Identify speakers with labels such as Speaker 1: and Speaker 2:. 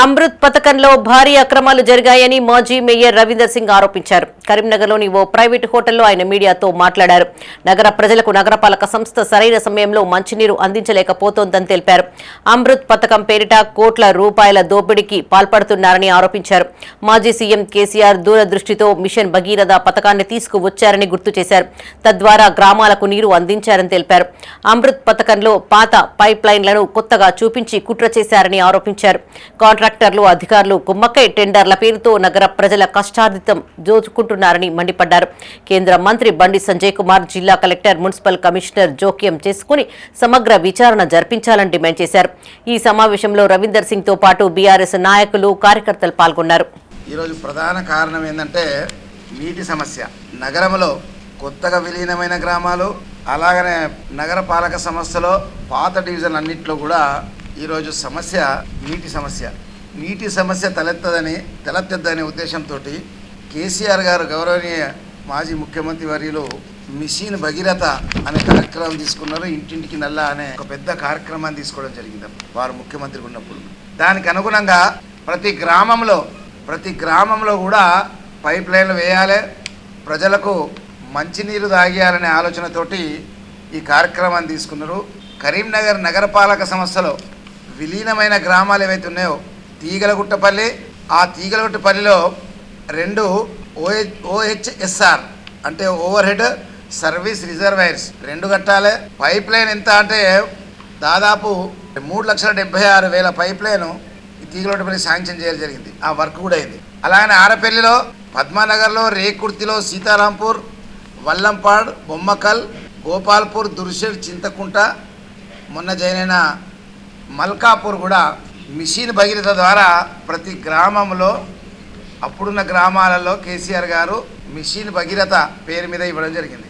Speaker 1: అమృత్ పథకంలో భారీ అక్రమాలు జరిగాయని మాజీ మేయర్ రవీందర్ సింగ్ ఆరోపించారు. కరీంనగర్లోని ఓ ప్రైవేటు హోటల్లో ఆయన మీడియాతో మాట్లాడారు. నగర ప్రజలకు నగరపాలక సంస్థ సరైన సమయంలో మంచినీరు అందించలేకపోతోందని తెలిపారు. అమృత్ పథకం పేరిట కోట్ల రూపాయల దోపిడీకి పాల్పడుతున్నారని ఆరోపించారు. మాజీ సీఎం కేసీఆర్ దూరదృష్టితో మిషన్ భగీరథ పథకాన్ని తీసుకువచ్చారని గుర్తు చేశారు. తద్వారా గ్రామాలకు నీరు అందించారని తెలిపారు. అమృత్ పథకంలో పాత పైప్ లైన్లను కొత్తగా చూపించి కుట్ర చేశారని ఆరోపించారు. కాంట్రాక్టర్లు అధికారులు కుమ్మక్కై టెండర్ల పేరుతో నగర ప్రజల కష్టార్జితం దోచుకుంటున్నారని మండిపడ్డారు. కేంద్ర మంత్రి బండి సంజయ్ కుమార్, జిల్లా కలెక్టర్, మున్సిపల్ కమిషనర్ జోక్యం చేసుకుని సమగ్ర విచారణ జరిపించాలని డిమాండ్ చేశారు. ఈ సమావేశంలో రవీందర్ సింగ్ తో పాటు బీఆర్ఎస్ నాయకులు, కార్యకర్తలు పాల్గొన్నారు.
Speaker 2: ఈరోజు ప్రధాన కారణం ఏంటంటే నీటి సమస్య. నగరంలో కొత్తగా విలీనమైన గ్రామాలు, అలాగనే నగర పాలక సంస్థలో పాత డివిజన్ అన్నింటిలో కూడా ఈరోజు సమస్య నీటి సమస్య తలెత్తదనే ఉద్దేశంతో కేసీఆర్ గారు, గౌరవనీయ మాజీ ముఖ్యమంత్రి వర్యులు మిషన్ భగీరథ అనే కార్యక్రమం తీసుకున్నారు. ఇంటింటికి నల్ల అనే ఒక పెద్ద కార్యక్రమాన్ని తీసుకోవడం జరిగింది వారు ముఖ్యమంత్రి ఉన్నప్పుడు. దానికి అనుగుణంగా ప్రతి గ్రామంలో కూడా పైప్ లైన్లు వేయాలి, ప్రజలకు మంచినీరు తాగేయాలనే ఆలోచనతోటి ఈ కార్యక్రమాన్ని తీసుకున్నారు. కరీంనగర్ నగరపాలక సంస్థలో విలీనమైన గ్రామాలు ఏవైతే ఉన్నాయో తీగలగుట్టపల్లి, ఆ తీగలగుట్టపల్లిలో 2 OHSR అంటే ఓవర్ హెడ్ సర్వీస్ రిజర్వాయర్స్ 2 కట్టాలి. పైప్ లైన్ ఎంత అంటే దాదాపు 3,76,000 పైప్ లైన్ ఈ తీగలగుట్టపల్లి శాంక్షన్ చేయడం జరిగింది. ఆ వర్క్ కూడా అయింది. అలాగనే ఆరపల్లిలో, పద్మానగర్లో, రేకుర్తిలో, సీతారాంపూర్, వల్లంపాడ్, బొమ్మకల్, గోపాల్పూర్, దుర్షేడ్, చింతకుంట, మొన్న జైనైన మల్కాపూర్ కూడా మిషన్ భగీరథ ద్వారా ప్రతి గ్రామంలో, అప్పుడున్న గ్రామాలలో కేసీఆర్ గారు మిషన్ భగీరథ పేరు మీద ఇవ్వడం జరిగింది.